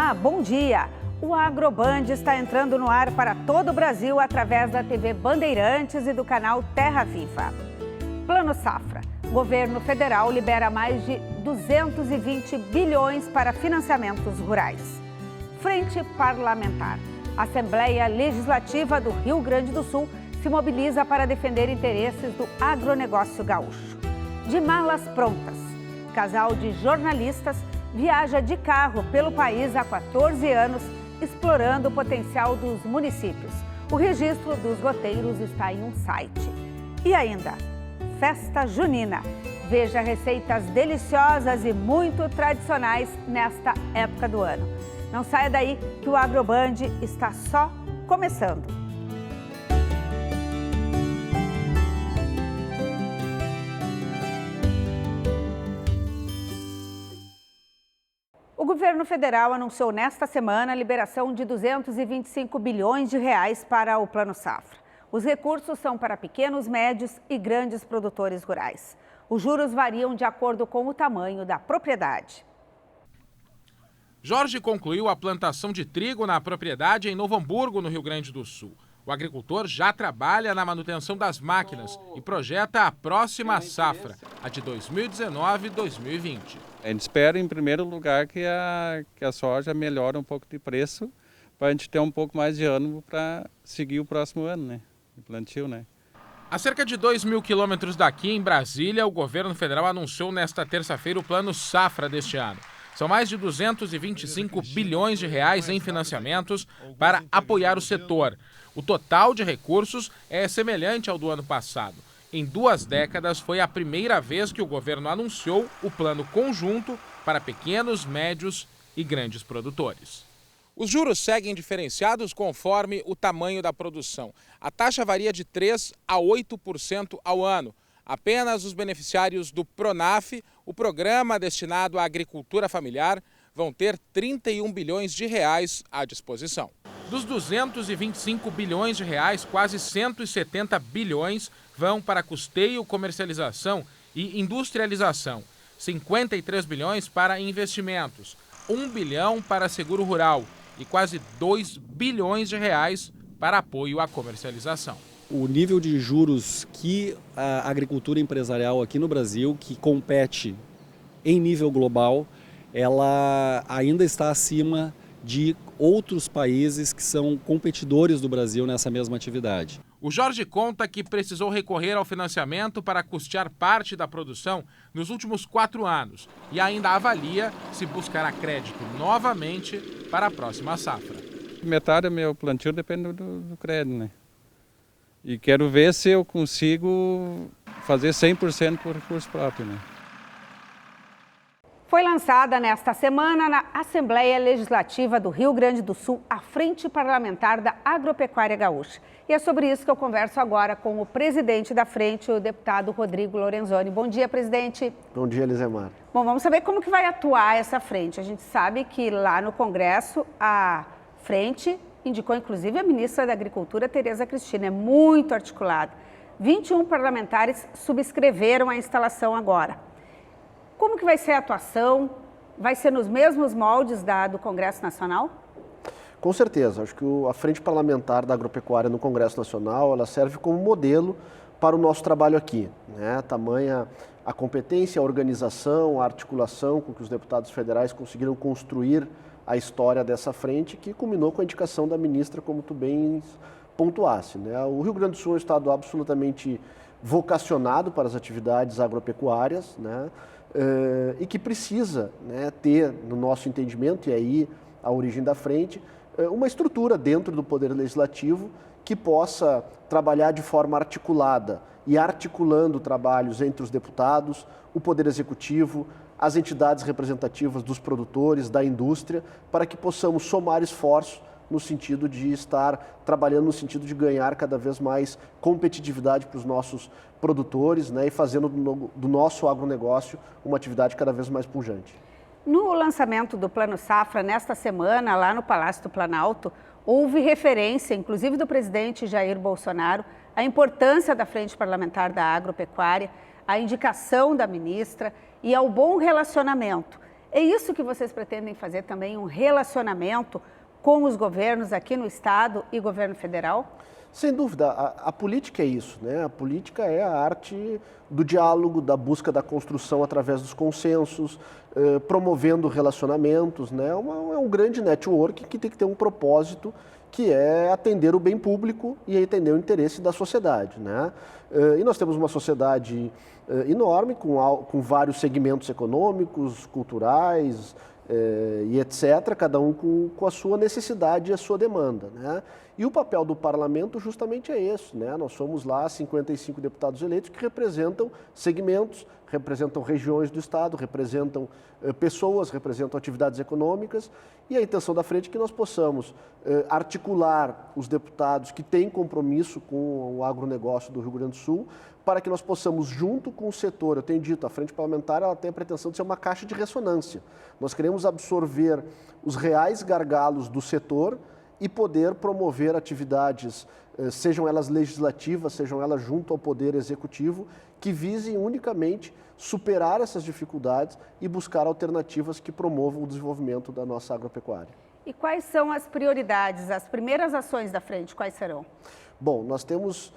Olá, bom dia! O Agroband está entrando no ar para todo o Brasil através da TV Bandeirantes e do canal Terra Viva. Plano Safra. O governo federal libera mais de 220 bilhões para financiamentos rurais. Frente Parlamentar. A Assembleia Legislativa do Rio Grande do Sul se mobiliza para defender interesses do agronegócio gaúcho. De malas prontas. Casal de jornalistas viaja de carro pelo país há 14 anos, explorando o potencial dos municípios. O registro dos roteiros está em um site. E ainda, festa junina. Veja receitas deliciosas e muito tradicionais nesta época do ano. Não saia daí que o Agroband está só começando. O governo federal anunciou nesta semana a liberação de 225 bilhões de reais para o Plano Safra. Os recursos são para pequenos, médios e grandes produtores rurais. Os juros variam de acordo com o tamanho da propriedade. Jorge concluiu a plantação de trigo na propriedade em Novo Hamburgo, no Rio Grande do Sul. O agricultor já trabalha na manutenção das máquinas e projeta a próxima safra, a de 2019-2020. A gente espera, em primeiro lugar, que a soja melhore um pouco de preço, para a gente ter um pouco mais de ânimo para seguir o próximo ano, né? O plantio, né? A cerca de 2.000 quilômetros daqui, em Brasília, o governo federal anunciou nesta terça-feira o Plano Safra deste ano. São mais de 225 bilhões de reais em financiamentos para apoiar o setor. O total de recursos é semelhante ao do ano passado. Em 2 décadas, foi a primeira vez que o governo anunciou o plano conjunto para pequenos, médios e grandes produtores. Os juros seguem diferenciados conforme o tamanho da produção. A taxa varia de 3% a 8% ao ano. Apenas os beneficiários do PRONAF, o programa destinado à agricultura familiar, vão ter 31 bilhões de reais à disposição. Dos 225 bilhões de reais, quase 170 bilhões vão para custeio, comercialização e industrialização, 53 bilhões para investimentos, 1 bilhão para seguro rural e quase 2 bilhões de reais para apoio à comercialização. O nível de juros que a agricultura empresarial aqui no Brasil, que compete em nível global, ela ainda está acima de outros países que são competidores do Brasil nessa mesma atividade. O Jorge conta que precisou recorrer ao financiamento para custear parte da produção nos últimos 4 anos e ainda avalia se buscará crédito novamente para a próxima safra. Metade do meu plantio depende do crédito, né? E quero ver se eu consigo fazer 100% por recurso próprio, né? Foi lançada nesta semana na Assembleia Legislativa do Rio Grande do Sul a Frente Parlamentar da Agropecuária Gaúcha. E é sobre isso que eu converso agora com o presidente da frente, o deputado Rodrigo Lorenzoni. Bom dia, presidente. Bom dia, Elisemar. Bom, vamos saber como que vai atuar essa frente. A gente sabe que lá no Congresso a frente indicou inclusive a ministra da Agricultura, Tereza Cristina. É muito articulada. 21 parlamentares subscreveram a instalação agora. Como que vai ser a atuação? Vai ser nos mesmos moldes do Congresso Nacional? Com certeza. Acho que a Frente Parlamentar da Agropecuária no Congresso Nacional, ela serve como modelo para o nosso trabalho aqui, né? Tamanha a competência, a organização, a articulação com que os deputados federais conseguiram construir a história dessa frente, que culminou com a indicação da ministra, como tu bem pontuasse, né? O Rio Grande do Sul é um estado absolutamente vocacionado para as atividades agropecuárias, né? E que precisa, né, ter, no nosso entendimento, e aí a origem da frente, uma estrutura dentro do Poder Legislativo que possa trabalhar de forma articulada e articulando trabalhos entre os deputados, o Poder Executivo, as entidades representativas dos produtores, da indústria, para que possamos somar esforços no sentido de estar trabalhando no sentido de ganhar cada vez mais competitividade para os nossos produtores, né, e fazendo do nosso agronegócio uma atividade cada vez mais pujante. No lançamento do Plano Safra, nesta semana, lá no Palácio do Planalto, houve referência, inclusive do presidente Jair Bolsonaro, à importância da Frente Parlamentar da Agropecuária, à indicação da ministra e ao bom relacionamento É isso que vocês pretendem fazer também, um relacionamento com os governos aqui no Estado e governo federal? Sem dúvida, a política é isso, né? A política é a arte do diálogo, da busca da construção através dos consensos, promovendo relacionamentos, né? É um grande network que tem que ter um propósito, que é atender o bem público e atender o interesse da sociedade, né? E nós temos uma sociedade enorme, com vários segmentos econômicos, culturais, e etc., cada um com a sua necessidade e a sua demanda, né? E o papel do parlamento justamente é esse, né? Nós somos lá 55 deputados eleitos que representam segmentos, representam regiões do Estado, representam pessoas, representam atividades econômicas, e a intenção da frente é que nós possamos articular os deputados que têm compromisso com o agronegócio do Rio Grande do Sul, para que nós possamos, junto com o setor, eu tenho dito, a frente parlamentar ela tem a pretensão de ser uma caixa de ressonância. Nós queremos absorver os reais gargalos do setor e poder promover atividades, sejam elas legislativas, sejam elas junto ao Poder Executivo, que visem unicamente superar essas dificuldades e buscar alternativas que promovam o desenvolvimento da nossa agropecuária. E quais são as prioridades, as primeiras ações da frente, quais serão? Bom, nós temos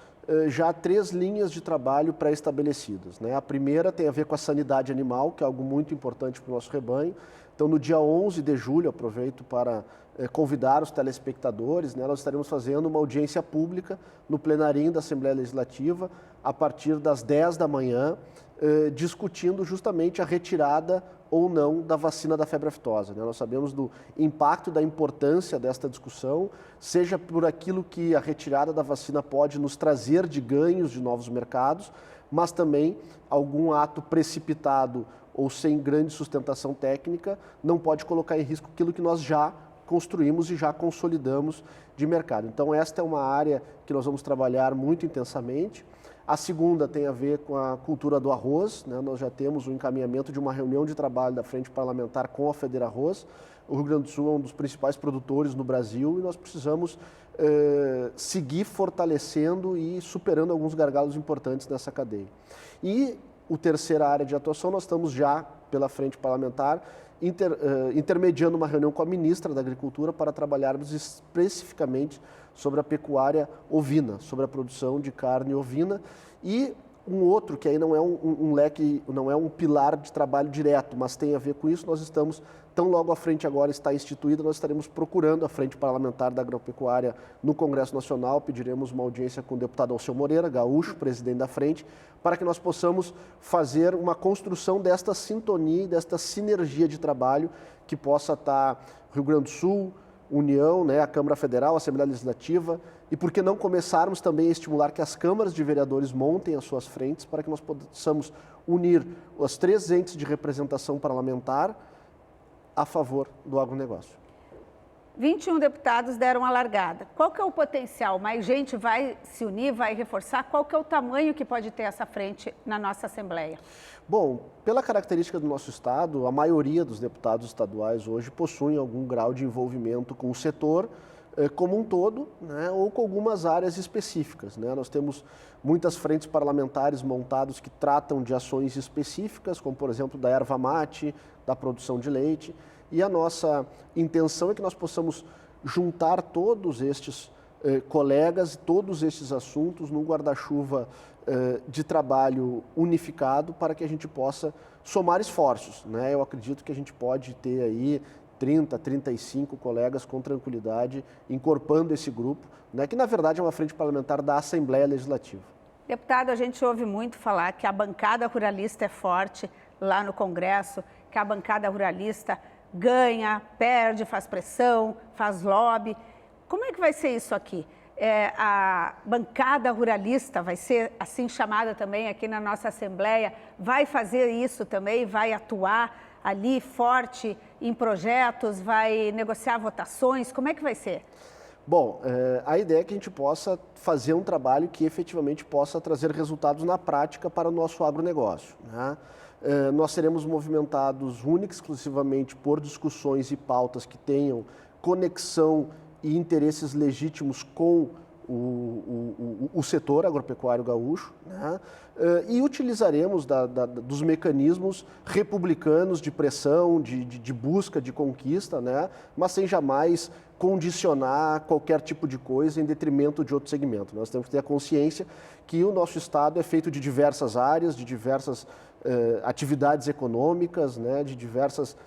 já 3 linhas de trabalho pré-estabelecidas, né? A primeira tem a ver com a sanidade animal, que é algo muito importante para o nosso rebanho. Então, no dia 11 de julho, aproveito para convidar os telespectadores, né? Nós estaremos fazendo uma audiência pública no plenarinho da Assembleia Legislativa, a partir das 10 da manhã, discutindo justamente a retirada ou não da vacina da febre aftosa, né? Nós sabemos do impacto e da importância desta discussão, seja por aquilo que a retirada da vacina pode nos trazer de ganhos de novos mercados, mas também algum ato precipitado ou sem grande sustentação técnica não pode colocar em risco aquilo que nós já construímos e já consolidamos de mercado. Então, esta é uma área que nós vamos trabalhar muito intensamente. A segunda tem a ver com a cultura do arroz, né? Nós já temos o encaminhamento de uma reunião de trabalho da Frente Parlamentar com a Federarroz. O Rio Grande do Sul é um dos principais produtores no Brasil e nós precisamos seguir fortalecendo e superando alguns gargalos importantes nessa cadeia. E a terceira área de atuação, nós estamos já, pela Frente Parlamentar, intermediando uma reunião com a ministra da Agricultura para trabalharmos especificamente sobre a pecuária ovina, sobre a produção de carne ovina, e um outro que aí não é um leque, não é um pilar de trabalho direto, mas tem a ver com isso. Nós estamos, tão logo a frente agora está instituída, nós estaremos procurando a Frente Parlamentar da Agropecuária no Congresso Nacional, pediremos uma audiência com o deputado Alceu Moreira, gaúcho, presidente da frente, para que nós possamos fazer uma construção desta sintonia, desta sinergia de trabalho que possa estar Rio Grande do Sul, União, né, a Câmara Federal, a Assembleia Legislativa, e por que não começarmos também a estimular que as câmaras de vereadores montem as suas frentes para que nós possamos unir os 3 entes de representação parlamentar a favor do agronegócio. 21 deputados deram a largada. Qual que é o potencial? Mais gente vai se unir, vai reforçar? Qual que é o tamanho que pode ter essa frente na nossa Assembleia? Bom, pela característica do nosso Estado, a maioria dos deputados estaduais hoje possuem algum grau de envolvimento com o setor como um todo, né, ou com algumas áreas específicas, né? Nós temos muitas frentes parlamentares montadas que tratam de ações específicas, como por exemplo da erva mate, da produção de leite, e a nossa intenção é que nós possamos juntar todos estes colegas, todos estes assuntos num guarda-chuva de trabalho unificado para que a gente possa somar esforços, né? Eu acredito que a gente pode ter aí 30, 35 colegas com tranquilidade incorporando esse grupo, né, que na verdade é uma frente parlamentar da Assembleia Legislativa. Deputado, a gente ouve muito falar que a bancada ruralista é forte lá no Congresso, que a bancada ruralista ganha, perde, faz pressão, faz lobby. Como é que vai ser isso aqui? A bancada ruralista vai ser assim chamada também aqui na nossa Assembleia, vai fazer isso também, vai atuar ali forte em projetos, vai negociar votações, como é que vai ser? Bom, a ideia é que a gente possa fazer um trabalho que efetivamente possa trazer resultados na prática para o nosso agronegócio, né? Nós seremos movimentados única e exclusivamente por discussões e pautas que tenham conexão e interesses legítimos com o setor agropecuário gaúcho, né? E utilizaremos dos mecanismos republicanos de pressão, de busca, de conquista, né? Mas sem jamais condicionar qualquer tipo de coisa em detrimento de outro segmento. Nós temos que ter a consciência que o nosso Estado é feito de diversas áreas, de diversas atividades econômicas, né? De diversas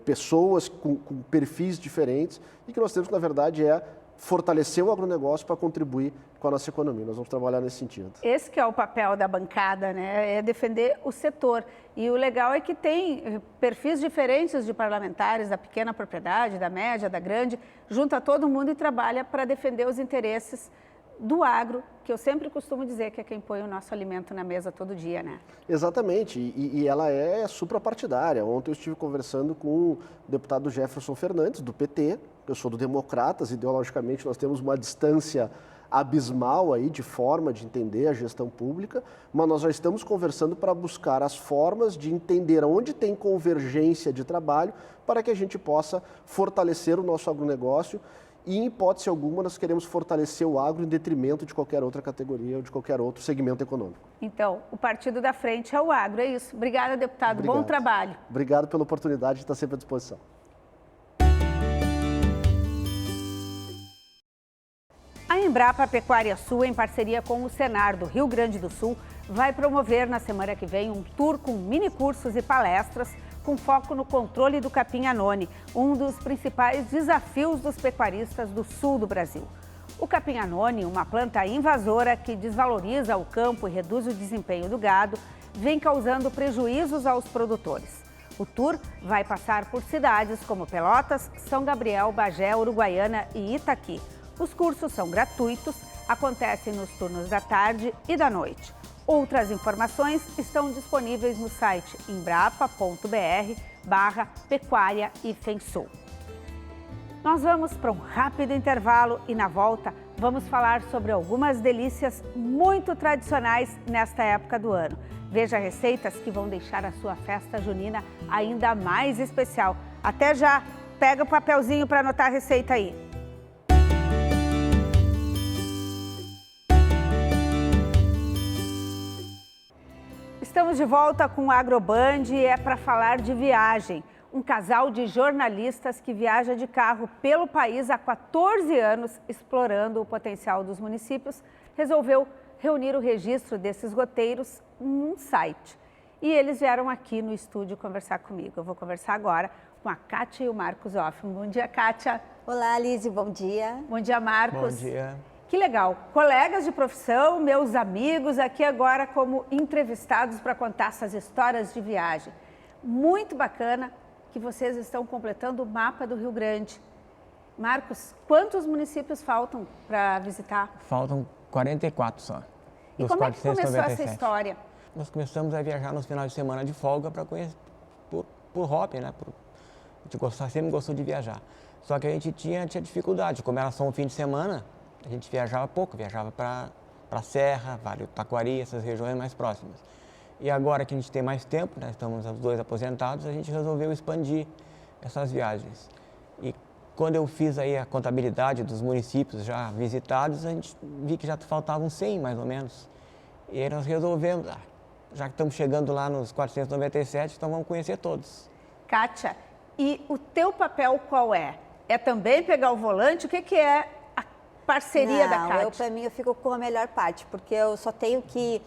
pessoas com perfis diferentes e que nós temos que, na verdade, fortalecer o agronegócio para contribuir com a nossa economia. Nós vamos trabalhar nesse sentido. Esse que é o papel da bancada, né? É defender o setor. E o legal é que tem perfis diferentes de parlamentares, da pequena propriedade, da média, da grande, junta todo mundo e trabalha para defender os interesses do agro, que eu sempre costumo dizer que é quem põe o nosso alimento na mesa todo dia, né? Exatamente, e ela é suprapartidária. Ontem eu estive conversando com o deputado Jefferson Fernandes, do PT, eu sou do Democratas, ideologicamente nós temos uma distância abismal aí de forma de entender a gestão pública, mas nós já estamos conversando para buscar as formas de entender onde tem convergência de trabalho para que a gente possa fortalecer o nosso agronegócio. E, em hipótese alguma, nós queremos fortalecer o agro em detrimento de qualquer outra categoria ou de qualquer outro segmento econômico. Então, o partido da frente é o agro, é isso. Obrigada, deputado. Obrigado. Bom trabalho. Obrigado pela oportunidade de estar sempre à disposição. A Embrapa Pecuária Sul, em parceria com o Senar do Rio Grande do Sul, vai promover na semana que vem um tour com mini-cursos e palestras com foco no controle do capim-anone, um dos principais desafios dos pecuaristas do sul do Brasil. O capim-anone, uma planta invasora que desvaloriza o campo e reduz o desempenho do gado, vem causando prejuízos aos produtores. O tour vai passar por cidades como Pelotas, São Gabriel, Bagé, Uruguaiana e Itaqui. Os cursos são gratuitos, acontecem nos turnos da tarde e da noite. Outras informações estão disponíveis no site embrapa.br/pecuária-sul. Nós vamos para um rápido intervalo e, na volta, vamos falar sobre algumas delícias muito tradicionais nesta época do ano. Veja receitas que vão deixar a sua festa junina ainda mais especial. Até já! Pega o papelzinho para anotar a receita aí. Estamos de volta com o Agroband e é para falar de viagem. Um casal de jornalistas que viaja de carro pelo país há 14 anos, explorando o potencial dos municípios, resolveu reunir o registro desses roteiros num site. E eles vieram aqui no estúdio conversar comigo. Eu vou conversar agora com a Kátia e o Marcos Hoffman. Bom dia, Kátia. Olá, Lise, bom dia. Bom dia, Marcos. Bom dia. Que legal, colegas de profissão, meus amigos aqui agora como entrevistados para contar essas histórias de viagem. Muito bacana que vocês estão completando o mapa do Rio Grande. Marcos, quantos municípios faltam para visitar? Faltam 44 só. E como é que começou essa história? Nós começamos a viajar nos finais de semana de folga para conhecer, por hobby, né? A gente sempre gostou de viajar. Só que a gente tinha dificuldade, como era só um fim de semana, a gente viajava pouco, viajava para a Serra, Vale do Taquari, essas regiões mais próximas. E agora que a gente tem mais tempo, né, estamos os dois aposentados, a gente resolveu expandir essas viagens. E quando eu fiz aí a contabilidade dos municípios já visitados, a gente viu que já faltavam 100 mais ou menos. E aí nós resolvemos, já que estamos chegando lá nos 497, então vamos conhecer todos. Kátia, e o teu papel qual é? É também pegar o volante? O que é parceria da Kátia? Para mim, eu fico com a melhor parte, porque eu só tenho que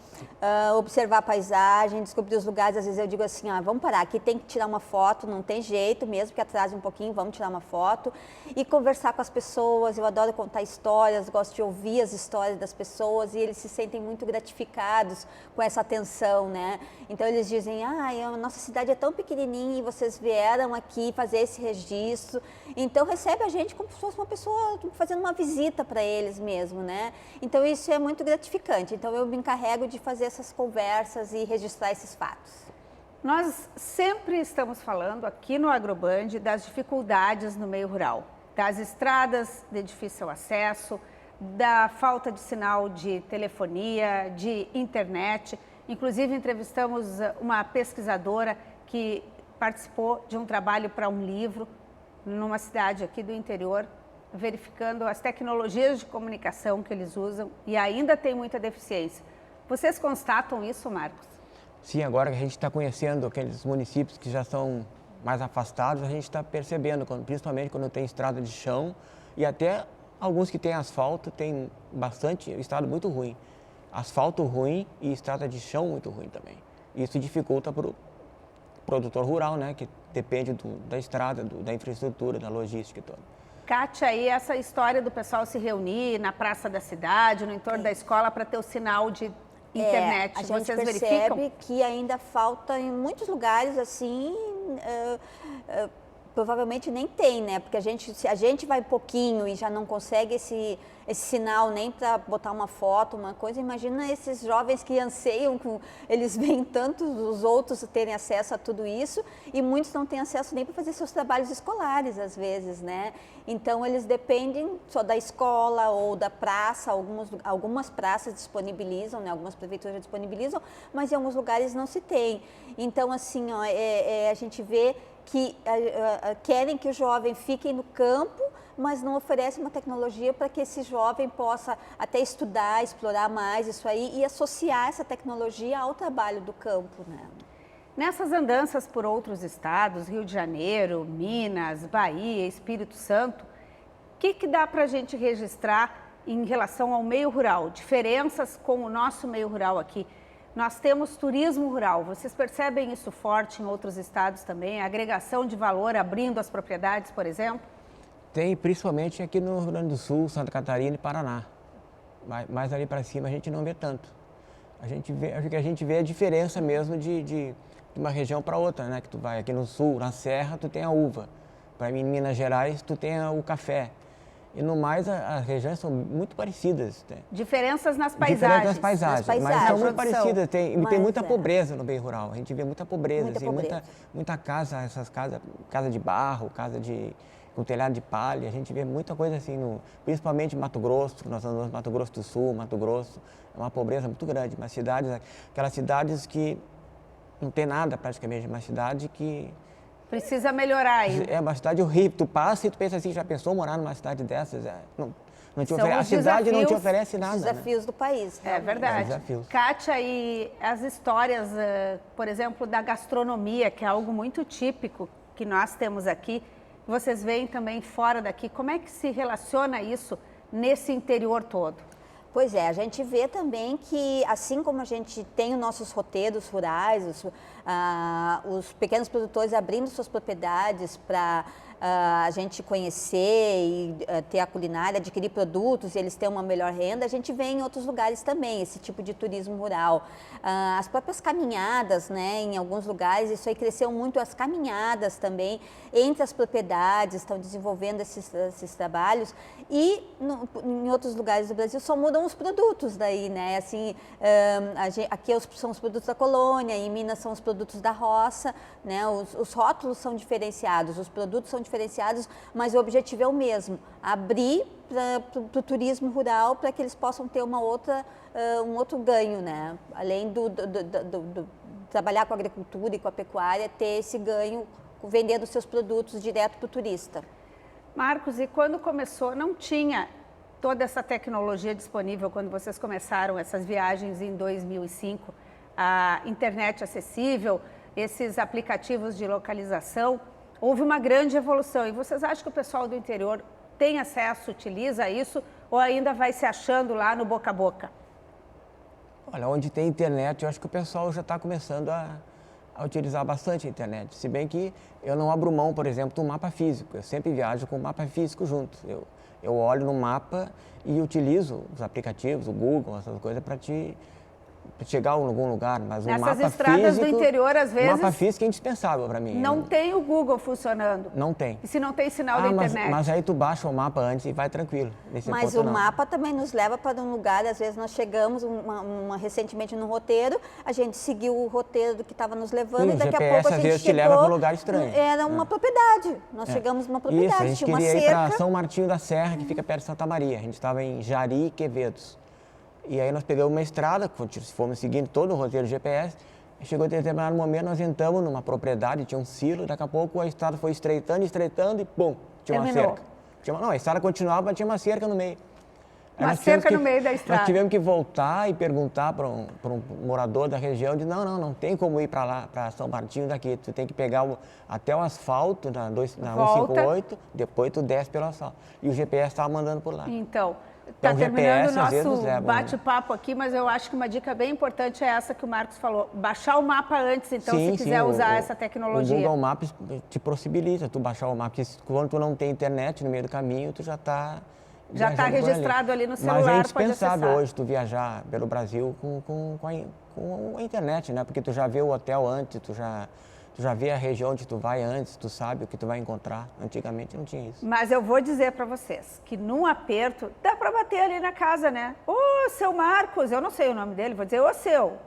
observar a paisagem, descobrir os lugares. Às vezes eu digo assim, vamos parar, aqui tem que tirar uma foto, não tem jeito, mesmo que atrase um pouquinho, vamos tirar uma foto. E conversar com as pessoas, eu adoro contar histórias, gosto de ouvir as histórias das pessoas e eles se sentem muito gratificados com essa atenção, né? Então eles dizem, a nossa cidade é tão pequenininha e vocês vieram aqui fazer esse registro. Então recebe a gente como se fosse uma pessoa fazendo uma visita para eles mesmo, né? Então isso é muito gratificante. Então eu me encarrego de fazer essas conversas e registrar esses fatos. Nós sempre estamos falando aqui no Agroband das dificuldades no meio rural, das estradas de difícil acesso, da falta de sinal de telefonia, de internet. Inclusive entrevistamos uma pesquisadora que participou de um trabalho para um livro numa cidade aqui do interior verificando as tecnologias de comunicação que eles usam e ainda tem muita deficiência. Vocês constatam isso, Marcos? Sim, agora que a gente está conhecendo aqueles municípios que já são mais afastados, a gente está percebendo, principalmente quando tem estrada de chão e até alguns que têm asfalto, tem bastante estado muito ruim. Asfalto ruim e estrada de chão muito ruim também. Isso dificulta para o produtor rural, né, que depende da estrada, da infraestrutura, da logística e toda. Kátia, aí essa história do pessoal se reunir na praça da cidade, no entorno da escola, para ter o sinal de internet, a gente vocês percebe verificam? que ainda falta em muitos lugares, assim, provavelmente nem tem, né? Porque se a gente vai pouquinho e já não consegue esse sinal nem para botar uma foto, uma coisa, imagina esses jovens que anseiam, eles veem tantos os outros terem acesso a tudo isso e muitos não têm acesso nem para fazer seus trabalhos escolares, às vezes, né? Então, eles dependem só da escola ou da praça, algumas praças disponibilizam, né? Algumas prefeituras disponibilizam, mas em alguns lugares não se tem. Então, assim, ó, a gente vê que querem que o jovem fique no campo, mas não oferece uma tecnologia para que esse jovem possa até estudar, explorar mais isso aí e associar essa tecnologia ao trabalho do campo, né? Nessas andanças por outros estados, Rio de Janeiro, Minas, Bahia, Espírito Santo, o que dá para a gente registrar em relação ao meio rural? Diferenças com o nosso meio rural aqui? Nós temos turismo rural, vocês percebem isso forte em outros estados também? A agregação de valor abrindo as propriedades, por exemplo? Tem, principalmente aqui no Rio Grande do Sul, Santa Catarina e Paraná. Mas ali para cima a gente não vê tanto. Acho que a gente vê a diferença mesmo de uma região para outra, né? Que tu vai aqui no sul, na serra, tu tem a uva. Para mim, em Minas Gerais, tu tem o café. E no mais, as regiões são muito parecidas. Né? Diferenças nas paisagens. Diferenças nas paisagens, mas são muito produção. parecidas. Tem muita pobreza no meio rural. A gente vê muita pobreza. Muita assim, pobreza. Muita casa, casa de barro, com telhado de palha. A gente vê muita coisa assim, principalmente em Mato Grosso. Nós andamos no Mato Grosso do Sul, Mato Grosso. É uma pobreza muito grande. Aquelas cidades que não tem nada praticamente. Uma cidade que... Precisa melhorar ainda. É uma cidade horrível. Tu passa e tu pensa assim, já pensou morar numa cidade dessas? Não te São a os cidade não te desafios- oferece nada. Os desafios do país. É realmente. verdade. Desafios. Kátia, e as histórias, por exemplo, da gastronomia, que é algo muito típico que nós temos aqui, vocês veem também fora daqui. Como é que se relaciona isso nesse interior todo? Pois é, a gente vê também que, assim como a gente tem os nossos roteiros rurais, os pequenos produtores abrindo suas propriedades para a gente conhecer e ter a culinária, adquirir produtos e eles terem uma melhor renda, a gente vê em outros lugares também esse tipo de turismo rural. As próprias caminhadas, né, em alguns lugares, isso aí cresceu muito, as caminhadas também entre as propriedades, estão desenvolvendo esses trabalhos e em outros lugares do Brasil só mudam os produtos daí, né, assim, aqui são os produtos da colônia, em Minas são os produtos da roça, né, os rótulos são diferenciados, os produtos são diferenciados, mas o objetivo é o mesmo, abrir para o turismo rural para que eles possam ter um outro ganho, né? Além do trabalhar com a agricultura e com a pecuária, ter esse ganho vendendo seus produtos direto para o turista. Marcos, e quando começou, não tinha toda essa tecnologia disponível quando vocês começaram essas viagens em 2005, a internet acessível, esses aplicativos de localização, houve uma grande evolução. E vocês acham que o pessoal do interior tem acesso, utiliza isso, ou ainda vai se achando lá no boca a boca? Olha, onde tem internet, eu acho que o pessoal já está começando a utilizar bastante a internet. Se bem que eu não abro mão, por exemplo, do mapa físico. Eu sempre viajo com o mapa físico junto. Eu olho no mapa e utilizo os aplicativos, o Google, essas coisas, para chegar a algum lugar, mas Nessas o mapa estradas físico, do interior, às vezes, o mapa físico é indispensável para mim. não tem o Google funcionando. Não tem. E se não tem sinal da internet? Mas aí tu baixa o mapa antes e vai tranquilo. Nesse Mas ponto, o não. mapa também nos leva para um lugar, às vezes nós chegamos recentemente num roteiro, a gente seguiu o roteiro do que estava nos levando Sim, e daqui o a GPS pouco a às gente vezes te chegou, leva para um lugar estranho. Era uma propriedade, nós chegamos numa propriedade, Isso, a gente tinha uma queria ir para cerca. São Martinho da Serra, que fica perto de Santa Maria. A gente estava em Jari e Quevedos. E aí nós pegamos uma estrada, fomos seguindo todo o roteiro do GPS, e chegou a determinado momento, nós entramos numa propriedade, tinha um silo, daqui a pouco a estrada foi estreitando e pum, tinha uma Terminou. cerca. Não, a estrada continuava, mas tinha uma cerca no meio. Aí Uma cerca no meio da estrada. Nós tivemos que voltar e perguntar para um morador da região, de não tem como ir para lá, para São Martinho daqui, tu tem que pegar até o asfalto na 158, depois tu desce pelo asfalto. E o GPS estava mandando por lá. Então, está terminando o nosso né? bate-papo aqui, mas eu acho que uma dica bem importante é essa que o Marcos falou, baixar o mapa antes, então, se quiser usar essa tecnologia. O Google Maps te possibilita tu baixar o mapa, porque quando tu não tem internet no meio do caminho, tu já está registrado ali no celular, mas é pode indispensável acessar. hoje tu viajar pelo Brasil com a internet, né? Porque tu já vê o hotel antes, tu já vê a região onde tu vai antes, tu sabe o que tu vai encontrar. Antigamente não tinha isso. Mas eu vou dizer para vocês que num aperto dá para bater ali na casa, né? Ô, seu Marcos, eu não sei o nome dele, vou dizer, ô, seu,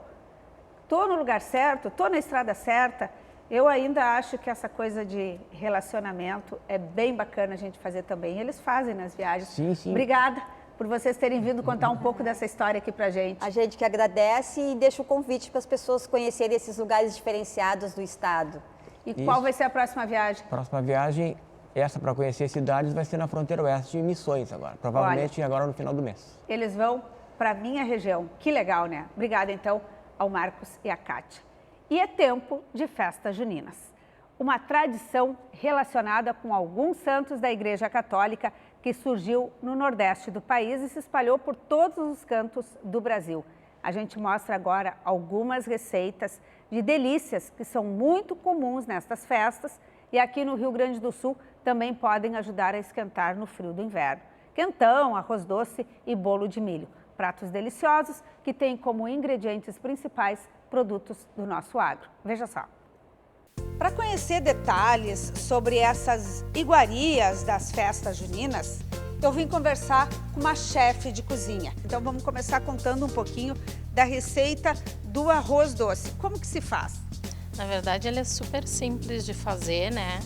tô no lugar certo, tô na estrada certa. Eu ainda acho que essa coisa de relacionamento é bem bacana a gente fazer também. Eles fazem nas viagens. Sim. Obrigada por vocês terem vindo contar um pouco dessa história aqui pra gente. A gente que agradece e deixa o convite para as pessoas conhecerem esses lugares diferenciados do estado. E qual vai ser a próxima viagem? Próxima viagem, essa para conhecer cidades, vai ser na fronteira oeste de Missões agora. Provavelmente agora no final do mês. Eles vão para minha região. Que legal, né? Obrigada, então, ao Marcos e à Kátia. E é tempo de festas juninas. Uma tradição relacionada com alguns santos da Igreja Católica que surgiu no Nordeste do país e se espalhou por todos os cantos do Brasil. A gente mostra agora algumas receitas de delícias que são muito comuns nestas festas e aqui no Rio Grande do Sul também podem ajudar a esquentar no frio do inverno. Quentão, arroz doce e bolo de milho. Pratos deliciosos que têm como ingredientes principais produtos do nosso agro. Veja só. Para conhecer detalhes sobre essas iguarias das festas juninas, eu vim conversar com uma chefe de cozinha. Então vamos começar contando um pouquinho da receita do arroz doce. Como que se faz? Na verdade, ele é super simples de fazer, né?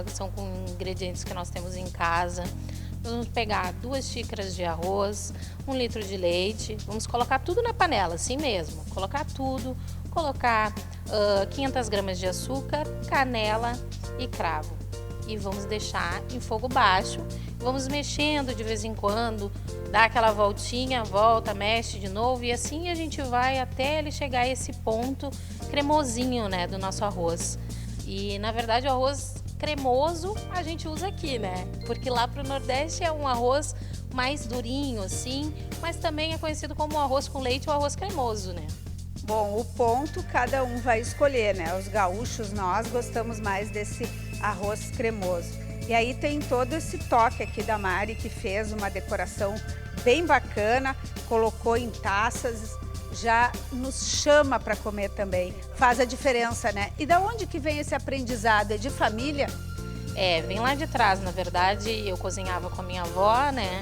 São com ingredientes que nós temos em casa. Nós vamos pegar 2 xícaras de arroz, 1 litro de leite, vamos colocar tudo na panela, assim mesmo. Colocar tudo, colocar 500 gramas de açúcar, canela e cravo. E vamos deixar em fogo baixo, vamos mexendo de vez em quando, dá aquela voltinha, volta, mexe de novo e assim a gente vai até ele chegar a esse ponto cremosinho, né, do nosso arroz. E na verdade o arroz cremoso a gente usa aqui, né? Porque lá pro Nordeste é um arroz mais durinho, assim, mas também é conhecido como arroz com leite ou arroz cremoso, né? Bom, o ponto cada um vai escolher, né? Os gaúchos, nós gostamos mais desse arroz cremoso. E aí tem todo esse toque aqui da Mari, que fez uma decoração bem bacana, colocou em taças, já nos chama para comer também. Faz a diferença, né? E da onde que vem esse aprendizado? É de família? Vem lá de trás, na verdade, eu cozinhava com a minha avó, né?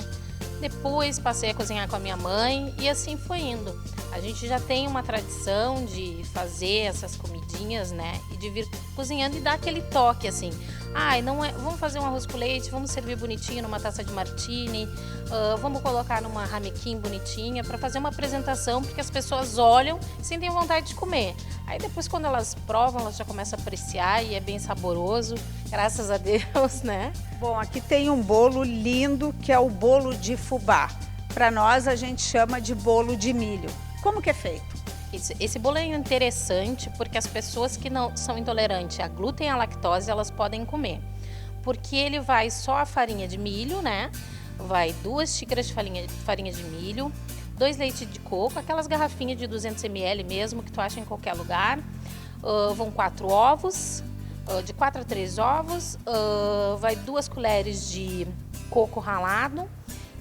Depois passei a cozinhar com a minha mãe e assim foi indo. A gente já tem uma tradição de fazer essas comidinhas, né? E de vir cozinhando e dar aquele toque, assim. Vamos fazer um arroz com leite, vamos servir bonitinho numa taça de martini, vamos colocar numa ramequim bonitinha para fazer uma apresentação, porque as pessoas olham e sentem vontade de comer. Aí depois, quando elas provam, elas já começam a apreciar e é bem saboroso, graças a Deus, né? Bom, aqui tem um bolo lindo, que é o bolo de fubá. Para nós, a gente chama de bolo de milho. Como que é feito? Esse bolo é interessante porque as pessoas que não são intolerantes a glúten e à lactose, elas podem comer. Porque ele vai só a farinha de milho, né? Vai 2 xícaras de farinha de milho, 2 leites de coco, aquelas garrafinhas de 200 ml mesmo que tu acha em qualquer lugar. Vão 4 ovos, de 4 a 3 ovos, vai 2 colheres de coco ralado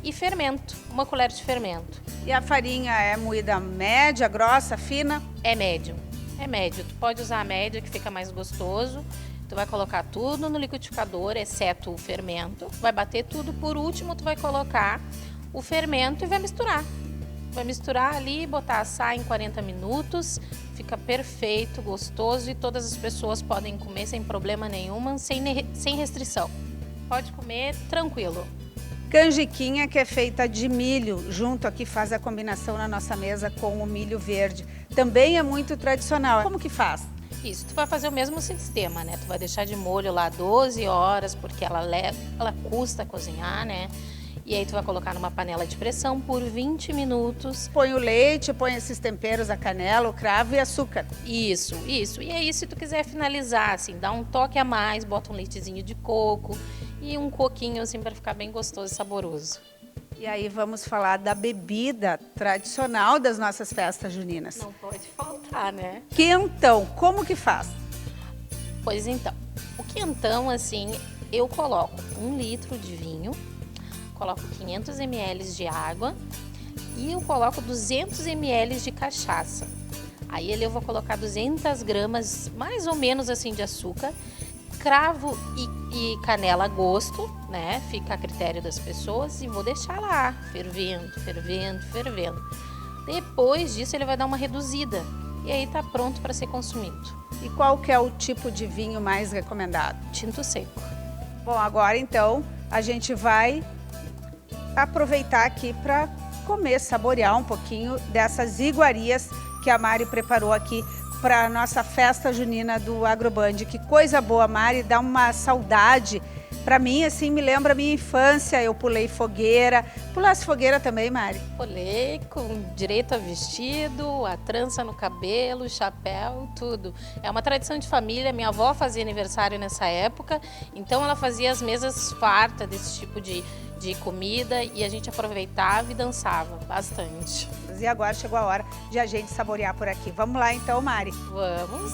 e fermento, 1 colher de fermento. E a farinha é moída média, grossa, fina? É médio, tu pode usar a média que fica mais gostoso. Tu vai colocar tudo no liquidificador, exceto o fermento, vai bater tudo, por último tu vai colocar o fermento e vai misturar. Vai misturar ali, botar assar em 40 minutos, fica perfeito, gostoso e todas as pessoas podem comer sem problema nenhum, sem restrição. Pode comer tranquilo. Canjiquinha, que é feita de milho, junto aqui faz a combinação na nossa mesa com o milho verde. Também é muito tradicional. Como que faz? Isso, tu vai fazer o mesmo sistema, né? Tu vai deixar de molho lá 12 horas, porque ela custa cozinhar, né? E aí tu vai colocar numa panela de pressão por 20 minutos. Põe o leite, põe esses temperos, a canela, o cravo e açúcar. Isso. E aí se tu quiser finalizar, assim, dá um toque a mais, bota um leitezinho de coco e um coquinho, assim, para ficar bem gostoso e saboroso. E aí vamos falar da bebida tradicional das nossas festas juninas. Não pode faltar, né? Quentão, como que faz? Pois então, o quentão, assim, eu coloco 1 litro de vinho, coloco 500 ml de água e eu coloco 200 ml de cachaça. Aí eu vou colocar 200 gramas, mais ou menos assim, de açúcar, cravo e canela a gosto, né? Fica a critério das pessoas e vou deixar lá, fervendo. Depois disso ele vai dar uma reduzida e aí tá pronto para ser consumido. E qual que é o tipo de vinho mais recomendado? Tinto seco. Bom, agora então a gente vai aproveitar aqui para comer, saborear um pouquinho dessas iguarias que a Mari preparou aqui para a nossa festa junina do Agroband. Que coisa boa, Mari, dá uma saudade. Para mim, assim, me lembra a minha infância, eu pulei fogueira. Pulasse fogueira também, Mari? Pulei com direito a vestido, a trança no cabelo, chapéu, tudo. É uma tradição de família, minha avó fazia aniversário nessa época, então ela fazia as mesas fartas desse tipo de comida e a gente aproveitava e dançava bastante. E agora chegou a hora de a gente saborear por aqui. Vamos lá então, Mari? Vamos!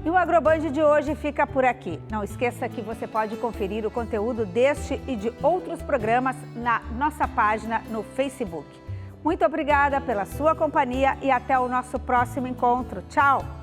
E o Agroband de hoje fica por aqui. Não esqueça que você pode conferir o conteúdo deste e de outros programas na nossa página no Facebook. Muito obrigada pela sua companhia e até o nosso próximo encontro. Tchau!